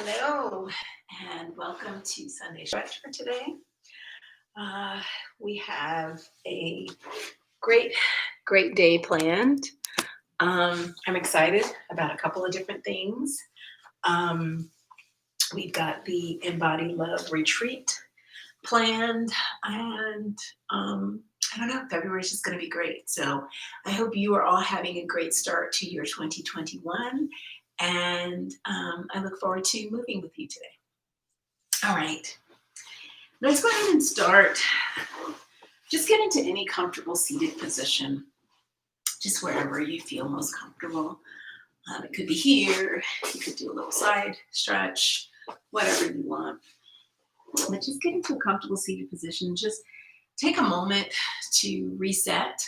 Hello, and welcome to Sunday Stretch for today. We have a great, great day planned. I'm excited about a couple of different things. Um, we've got the EmBODY Love retreat planned, and I don't know, February is just going to be great. So I hope you are all having a great start to your 2021, and I look forward to moving with you today. All right, let's go ahead and start. Just get into any comfortable seated position, just wherever you feel most comfortable. It could be here, you could do a little side stretch, whatever you want. But just get into a comfortable seated position. Just take a moment to reset.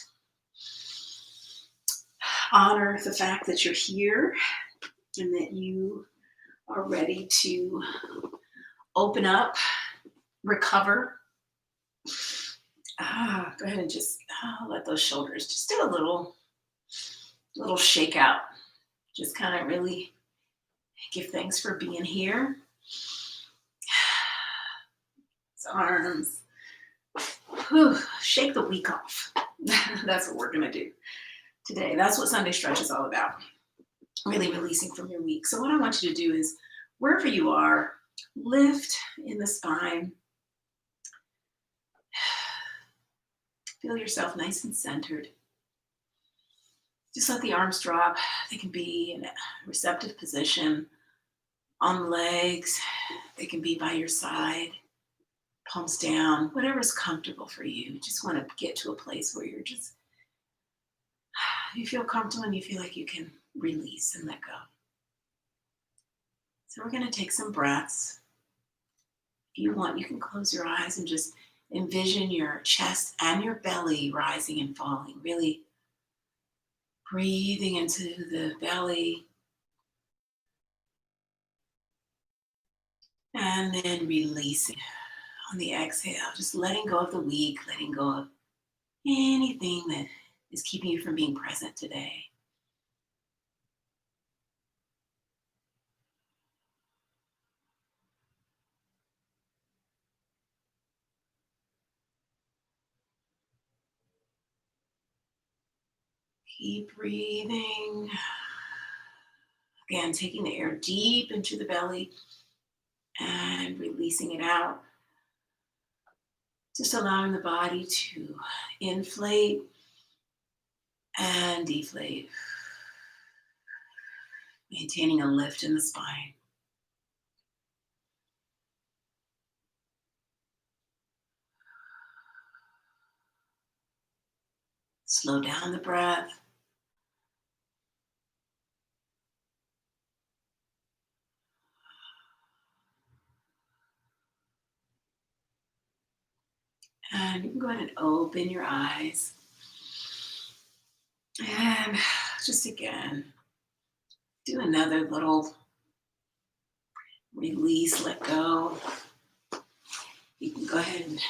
Honor the fact that you're here and that you are ready to open up, recover. Go ahead and just let those shoulders just do a little shake out. Just kind of really give thanks for being here. Arms. Shake the week off. That's what we're going to do today. That's what Sunday Stretch is all about. Really releasing from your week. So what I want you to do is, wherever you are, lift in the spine. Feel yourself nice and centered. Just let the arms drop. They can be in a receptive position on the legs. They can be by your side, palms down, whatever's comfortable for you. Just want to get to a place where you feel comfortable and you feel like you can release and let go. So we're going to take some breaths. If you want, you can close your eyes and just envision your chest and your belly rising and falling. Really breathing into the belly. And then releasing on the exhale. Just letting go of the week, letting go of anything that is keeping you from being present today. Keep breathing. Again, taking the air deep into the belly and releasing it out. Just allowing the body to inflate and deflate. Maintaining a lift in the spine. Slow down the breath. And you can go ahead and open your eyes. And just again, do another little release, let go. You can go ahead and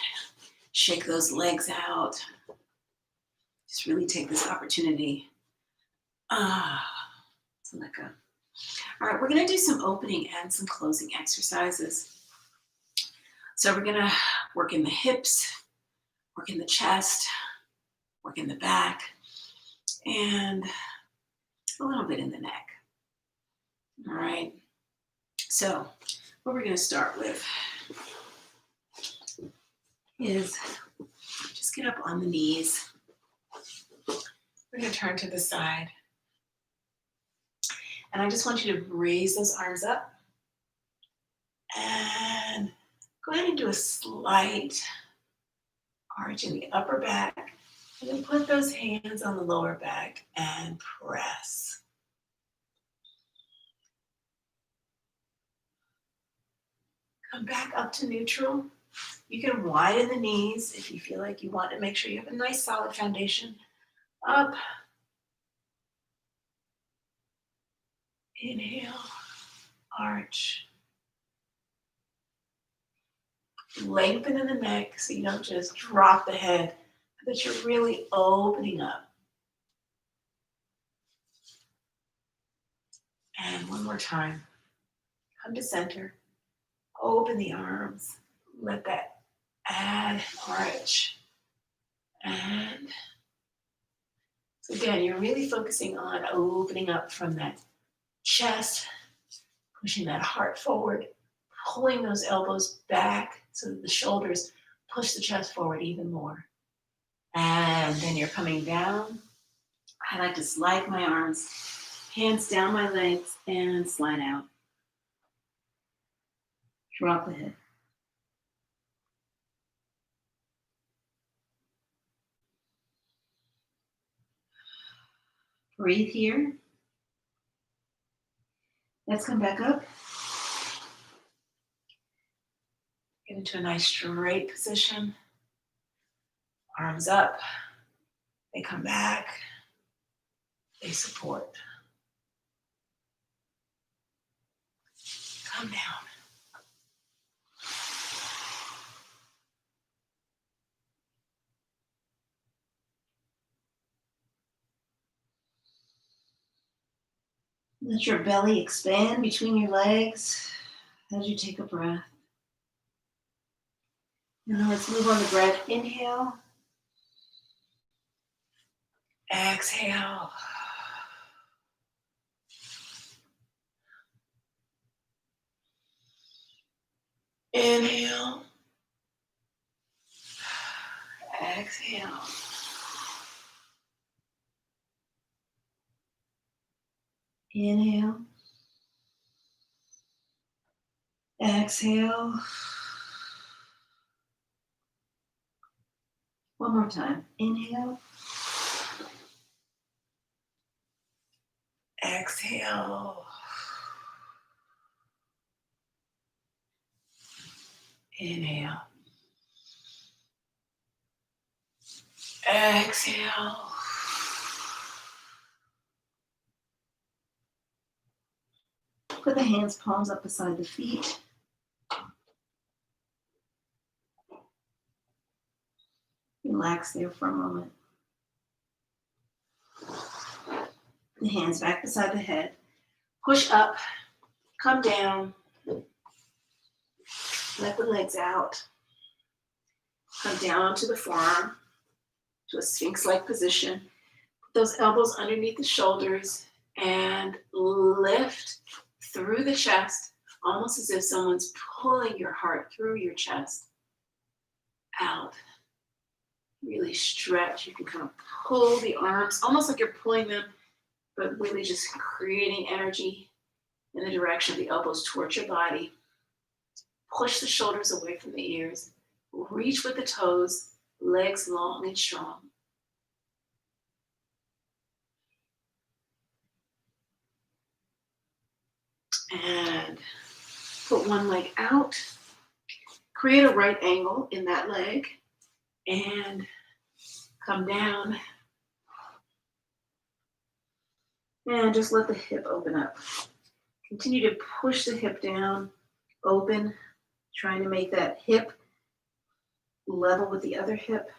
shake those legs out. Just really take this opportunity to let go. All right, we're going to do some opening and some closing exercises. So we're going to work in the hips, work in the chest, work in the back, and a little bit in the neck. All right. So what we're going to start with is just get up on the knees. We're going to turn to the side. And I just want you to raise those arms up and go ahead and do a slight arch in the upper back. And then put those hands on the lower back and press. Come back up to neutral. You can widen the knees if you feel like you want to make sure you have a nice solid foundation. Up. Inhale. Arch. Lengthen in the neck so you don't just drop the head, but that you're really opening up. And one more time. Come to center. Open the arms. Let that add arch. And so again, you're really focusing on opening up from that chest, pushing that heart forward, pulling those elbows back so that the shoulders push the chest forward even more. And then you're coming down. I like to slide my arms, hands down my legs, and slide out. Drop the head. Breathe here. Let's come back up. Get into a nice straight position. Arms up. They come back. They support. Come down. Let your belly expand between your legs as you take a breath. Now let's move on the breath. Inhale. Exhale. Inhale. Exhale. Inhale. Exhale. One more time. Inhale. Exhale. Inhale. Exhale. Put the hands, palms up beside the feet. Relax there for a moment. The hands back beside the head. Push up, come down. Let the legs out. Come down onto the forearm to a sphinx-like position. Put those elbows underneath the shoulders and lift through the chest, almost as if someone's pulling your heart through your chest out. Really stretch. You can kind of pull the arms, almost like you're pulling them, but really just creating energy in the direction of the elbows towards your body. Push the shoulders away from the ears. Reach with the toes, legs long and strong. And put one leg out. Create a right angle in that leg. And come down. And just let the hip open up. Continue to push the hip down, open, trying to make that hip level with the other hip.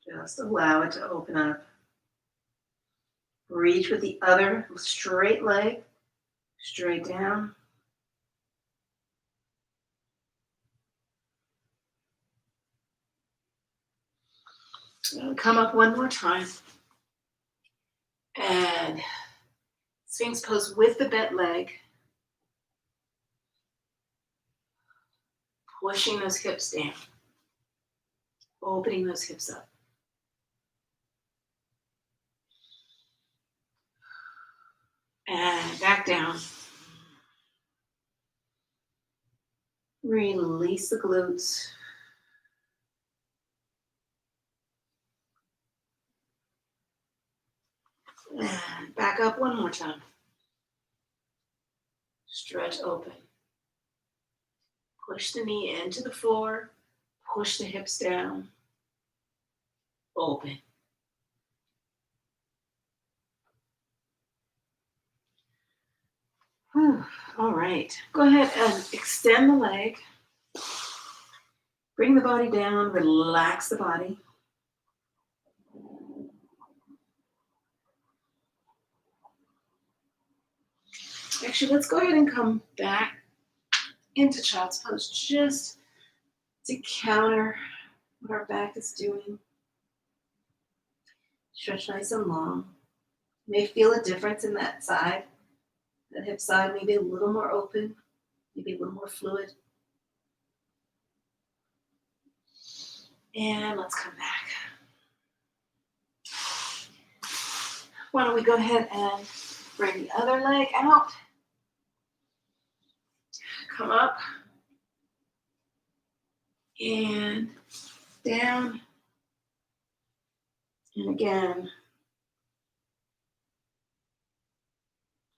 Just allow it to open up. Reach with the other straight leg, straight down. Come up one more time. And Sphinx pose with the bent leg. Pushing those hips down. Opening those hips up. And back down. Release the glutes. And back up one more time. Stretch open. Push the knee into the floor. Push the hips down. Open. All right. Go ahead and extend the leg. Bring the body down. Relax the body. Actually, let's go ahead and come back into child's pose just to counter what our back is doing. Stretch nice and long. You may feel a difference in that side. That hip side maybe a little more open, maybe a little more fluid. And let's come back. Why don't we go ahead and bring the other leg out. Come up. And down. And again.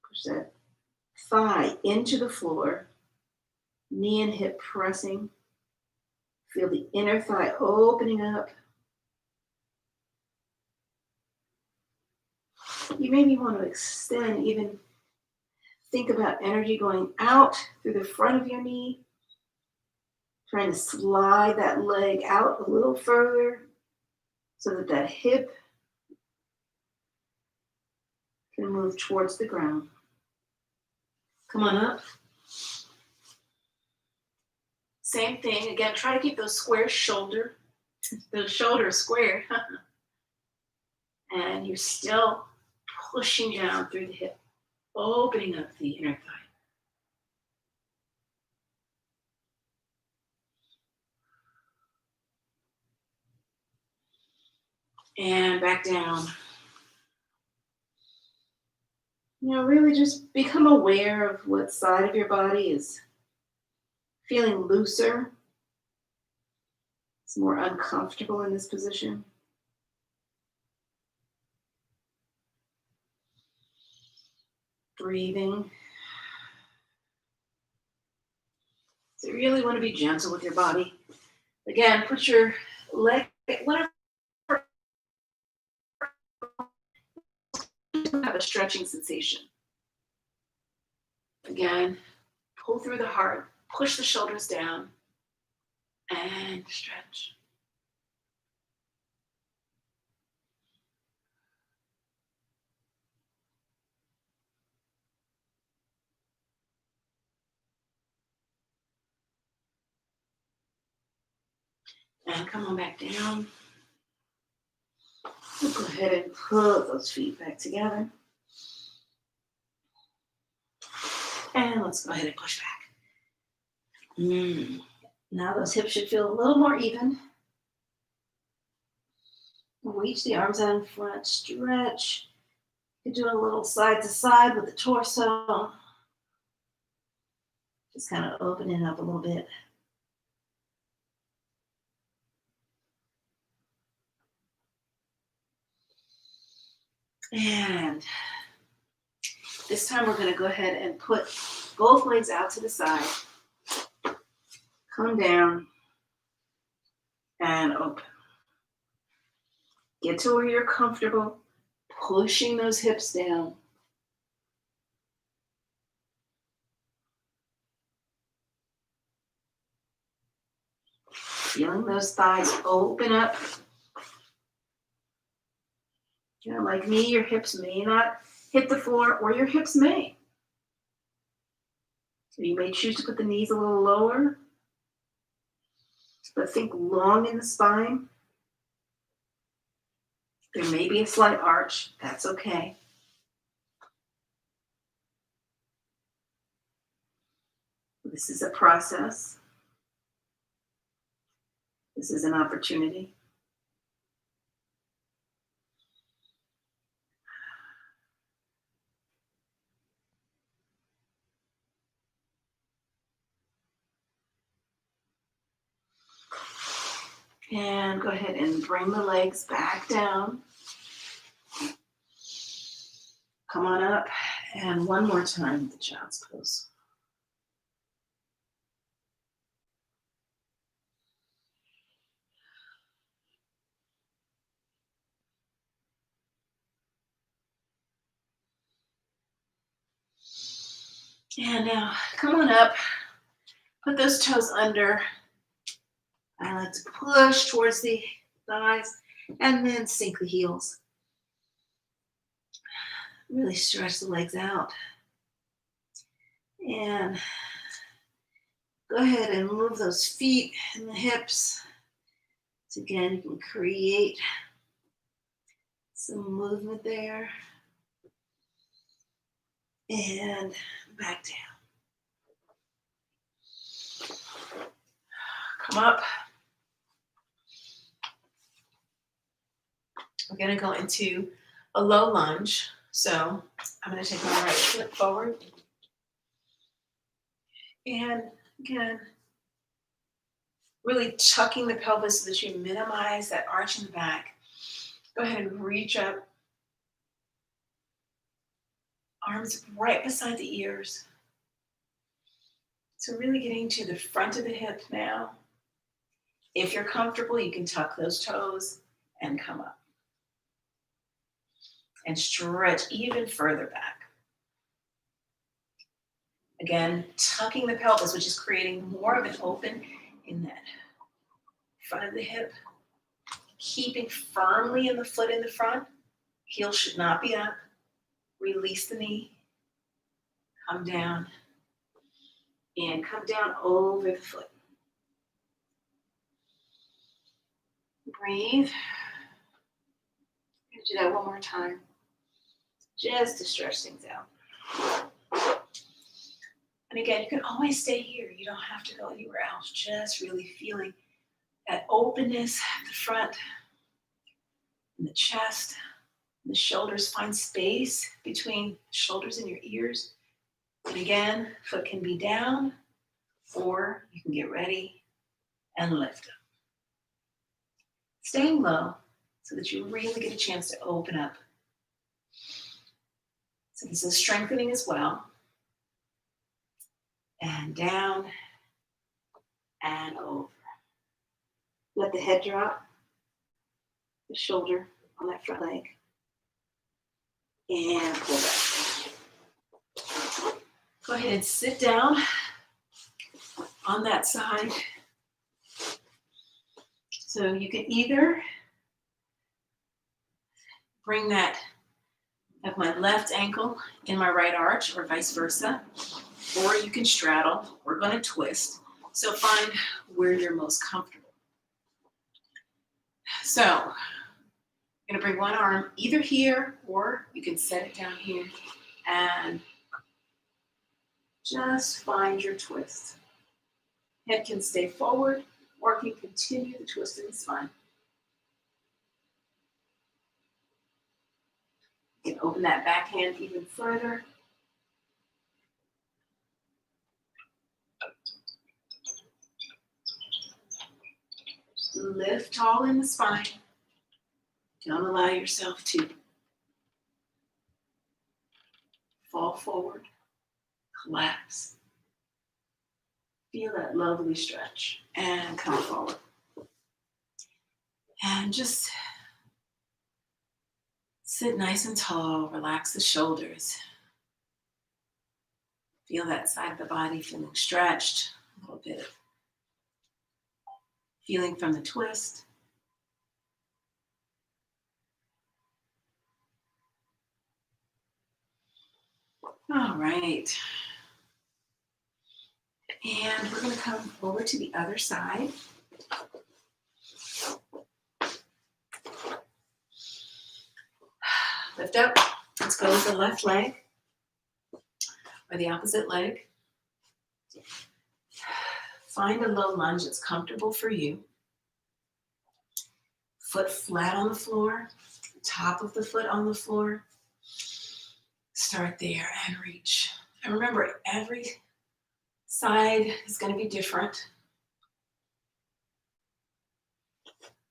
Push that thigh into the floor. Knee and hip pressing. Feel the inner thigh opening up. You maybe want to extend, even think about energy going out through the front of your knee. Trying to slide that leg out a little further so that that hip can move towards the ground. Come on up. Same thing. Again, try to keep those shoulders square. And you're still pushing down through the hip, opening up the inner thigh. And back down. Really just become aware of what side of your body is feeling looser. It's more uncomfortable in this position. Breathing. So you really want to be gentle with your body. Again, put your leg, whatever, have a stretching sensation. Again, pull through the heart, push the shoulders down, and stretch. And come on back down. We'll go ahead and pull those feet back together. And let's go ahead and push back. Now those hips should feel a little more even. Reach the arms out in front, stretch. You're doing a little side to side with the torso. Just kind of opening up a little bit. And this time we're going to go ahead and put both legs out to the side. Come down and open. Get to where you're comfortable, pushing those hips down. Feeling those thighs open up. Like me, your hips may not hit the floor, or your hips may. So you may choose to put the knees a little lower, but think long in the spine. There may be a slight arch. That's okay. This is a process. This is an opportunity. And go ahead and bring the legs back down. Come on up. And one more time with the child's pose. And now come on up. Put those toes under. I like to push towards the thighs and then sink the heels. Really stretch the legs out. And go ahead and move those feet and the hips. So again, you can create some movement there. And back down. Come up. We're going to go into a low lunge. So I'm going to take my right foot forward. And again, really tucking the pelvis so that you minimize that arch in the back. Go ahead and reach up. Arms right beside the ears. So really getting to the front of the hip now. If you're comfortable, you can tuck those toes and come up. And stretch even further back. Again, tucking the pelvis, which is creating more of an open in that front of the hip. Keeping firmly in the foot in the front. Heel should not be up. Release the knee. Come down. And come down over the foot. Breathe. I'm going to do that one more time. Just to stretch things out. And again, you can always stay here. You don't have to go anywhere else. Just really feeling that openness at the front, and the chest, and the shoulders. Find space between the shoulders and your ears. And again, foot can be down, or you can get ready and lift up. Staying low so that you really get a chance to open up. So this is strengthening as well. And down and over. Let the head drop, the shoulder on that front leg. And pull back. Go ahead and sit down on that side. So you can either bring that, have my left ankle in my right arch or vice versa, or you can straddle. We're going to twist. So find where you're most comfortable. So I'm going to bring one arm either here, or you can set it down here and just find your twist. Head can stay forward, or can continue the twist in the spine. You can open that back hand even further. Lift tall in the spine. Don't allow yourself to fall forward, collapse. Feel that lovely stretch and come forward. And just sit nice and tall, relax the shoulders. Feel that side of the body feeling stretched, a little bit of feeling from the twist. All right. And we're going to come over to the other side. Lift up. Let's go with the left leg or the opposite leg. Find a low lunge that's comfortable for you. Foot flat on the floor, top of the foot on the floor. Start there and reach. And remember, every side is going to be different.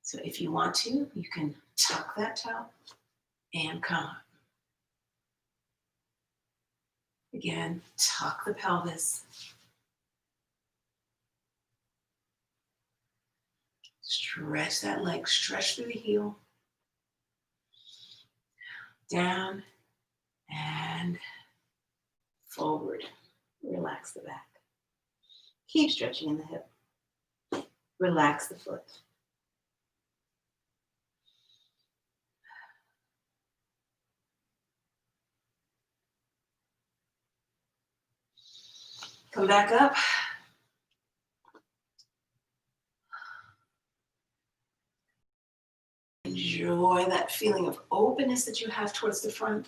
So if you want to, you can tuck that toe and come up. Again, tuck the pelvis. Stretch that leg, stretch through the heel. Down and forward. Relax the back. Keep stretching in the hip. Relax the foot. Come back up. Enjoy that feeling of openness that you have towards the front.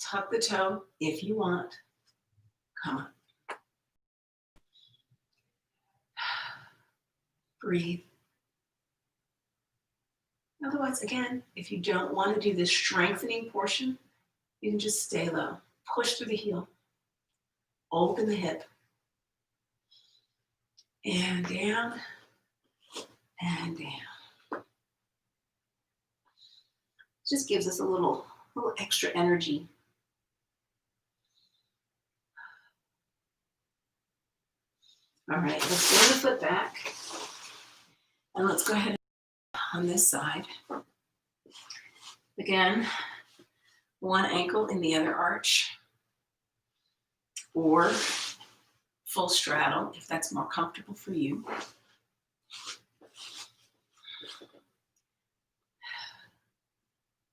Tuck the toe if you want. Come on. Breathe. Otherwise, again, if you don't want to do the strengthening portion, you can just stay low. Push through the heel. Open the hip. And down. And down. Just gives us a little extra energy. All right, let's bring the foot back. And let's go ahead on this side. Again, one ankle in the other arch. Or full straddle if that's more comfortable for you.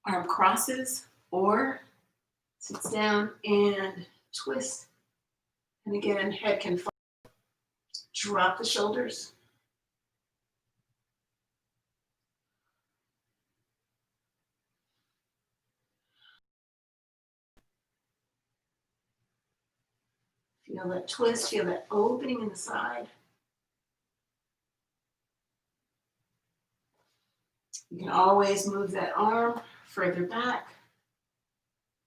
Arm crosses or sits down and twist. And again, head can fall. Drop the shoulders. Feel that twist, feel that opening in the side. You can always move that arm further back.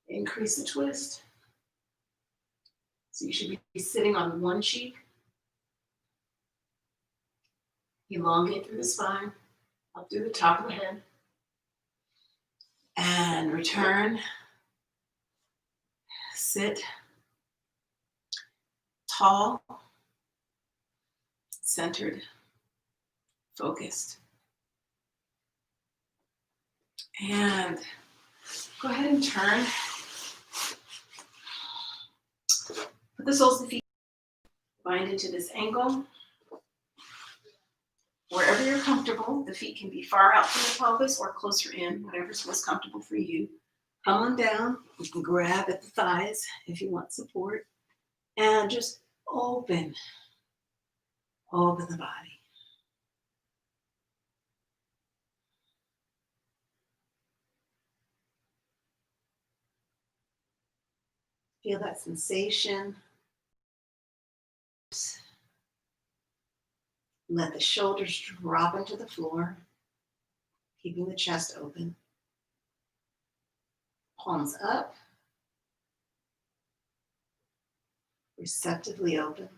Increase the twist. So you should be sitting on one cheek. Elongate through the spine, up through the top of the head. And return. Sit. Tall. Centered. Focused. And go ahead and turn. Put the soles of the feet, bind into this angle. Wherever you're comfortable, the feet can be far out from the pelvis or closer in, whatever's most comfortable for you. Come on down. You can grab at the thighs if you want support. And just open. Open the body. Feel that sensation. Let the shoulders drop into the floor, keeping the chest open. Palms up. Receptively open.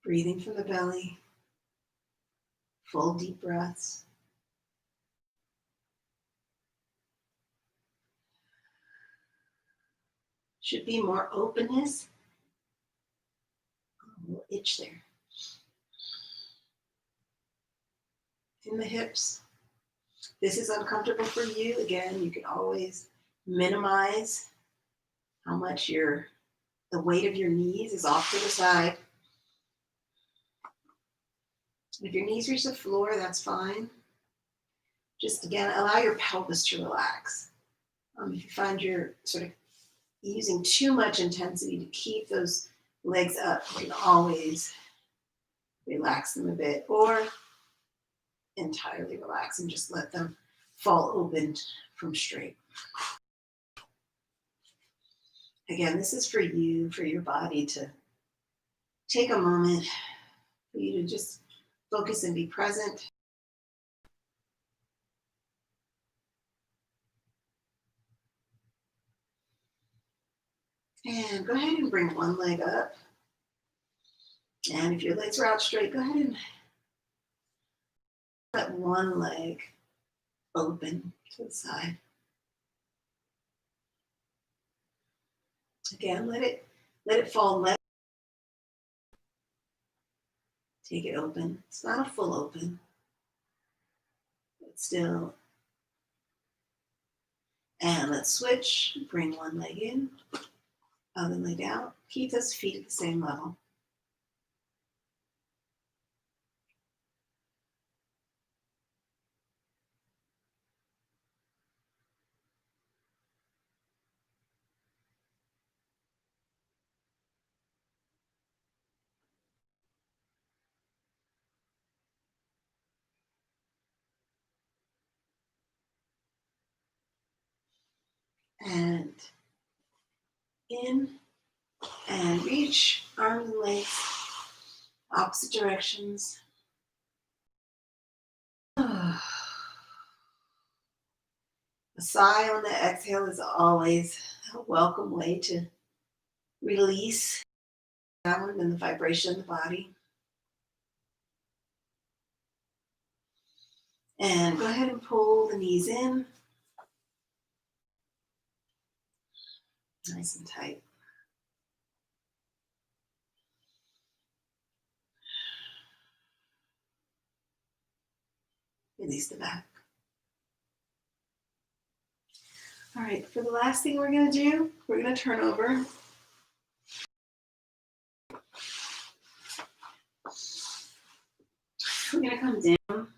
Breathing from the belly. Full deep breaths. Should be more openness. A little itch there. In the hips. This is uncomfortable for you. Again, you can always minimize how much the weight of your knees is off to the side. If your knees reach the floor, that's fine. Just again, allow your pelvis to relax. If you find you're sort of using too much intensity to keep those legs up, you can always relax them a bit or entirely relax and just let them fall open from straight. Again, this is for you, for your body to take a moment for you to just focus and be present. And go ahead and bring one leg up. And if your legs are out straight, go ahead and let one leg open to the side. Again, let it fall. Take it open. It's not a full open, but still. And let's switch. Bring one leg in, other leg out. Keep those feet at the same level. and in, and reach, arms and legs, opposite directions. A sigh on the exhale is always a welcome way to release sound and the vibration of the body. And go ahead and pull the knees in. Nice and tight. Release the back. All right, for the last thing we're going to do, we're going to turn over. We're going to come down.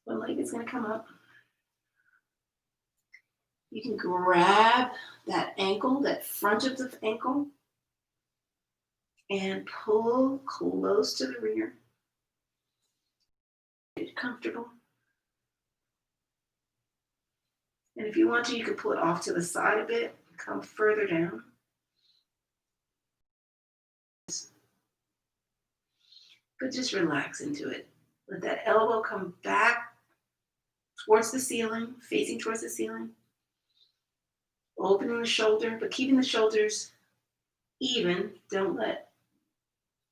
One leg is going to come up. You can grab that ankle, that front of the ankle, and pull close to the rear. Get comfortable. And if you want to, you can pull it off to the side a bit, come further down. But just relax into it. Let that elbow come back towards the ceiling, facing towards the ceiling. Opening the shoulder, but keeping the shoulders even. Don't let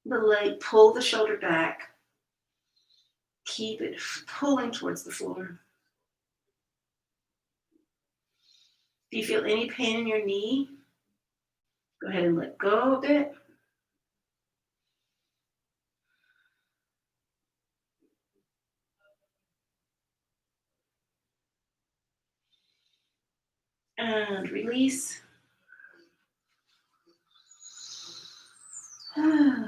the leg pull the shoulder back. Keep it pulling towards the floor. If you feel any pain in your knee, go ahead and let go a bit. And release.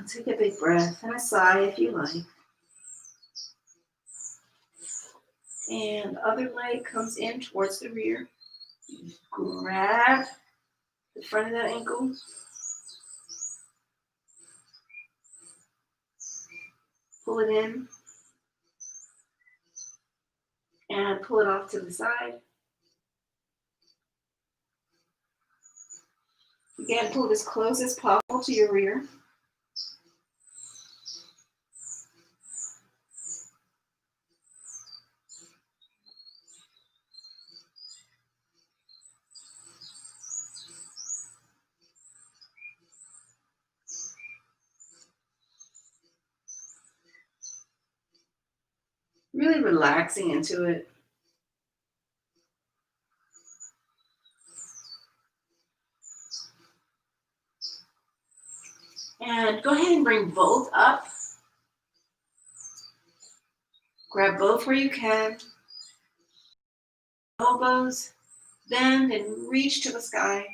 Take a big breath and a sigh if you like. And other leg comes in towards the rear. Grab the front of that ankle. Pull it in. And pull it off to the side. Again, pull it as close as possible to your rear. Really relaxing into it. And go ahead and bring both up. Grab both where you can. Elbows, bend and reach to the sky.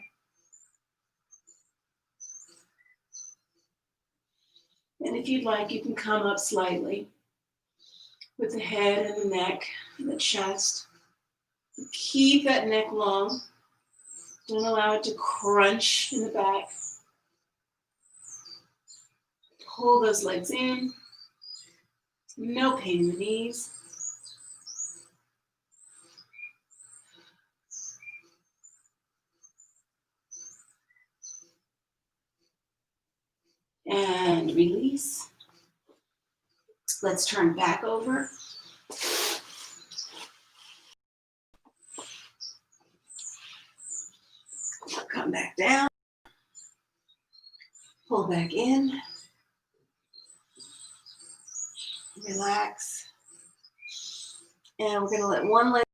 And if you'd like, you can come up slightly with the head and the neck and the chest. Keep that neck long. Don't allow it to crunch in the back. Pull those legs in. No pain in the knees. And release. Let's turn back over. Come back down. Pull back in. Relax. And we're going to let one leg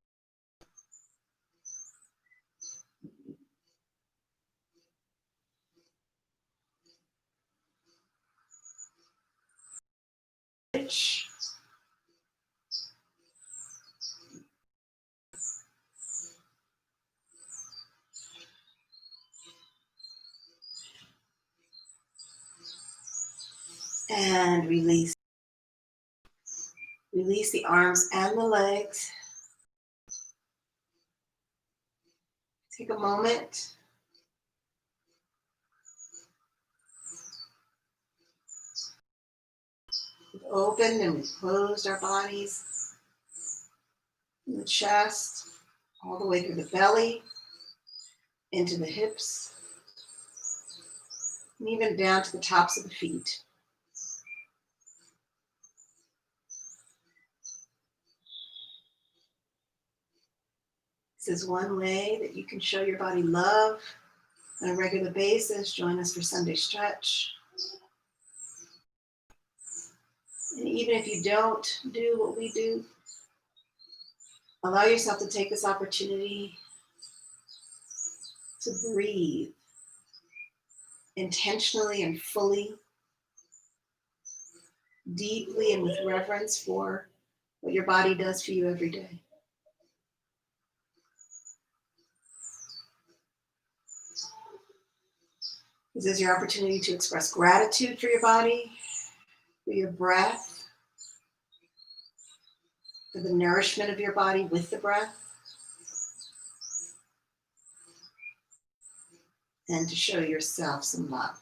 switch. And release. Release the arms and the legs. Take a moment. We've opened and we've closed our bodies. From the chest, all the way through the belly, into the hips, and even down to the tops of the feet. This is one way that you can show your body love on a regular basis. Join us for Sunday Stretch. And even if you don't do what we do, allow yourself to take this opportunity to breathe intentionally and fully, deeply and with reverence for what your body does for you every day. This is your opportunity to express gratitude for your body, for your breath, for the nourishment of your body with the breath, and to show yourself some love.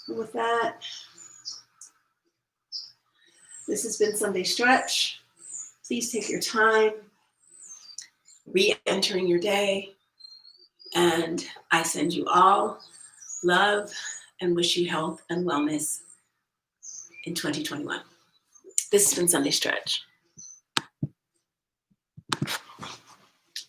And with that, this has been Sunday Stretch. Please take your time re-entering your day, and I send you all love and wish you health and wellness in 2021. This has been Sunday Stretch.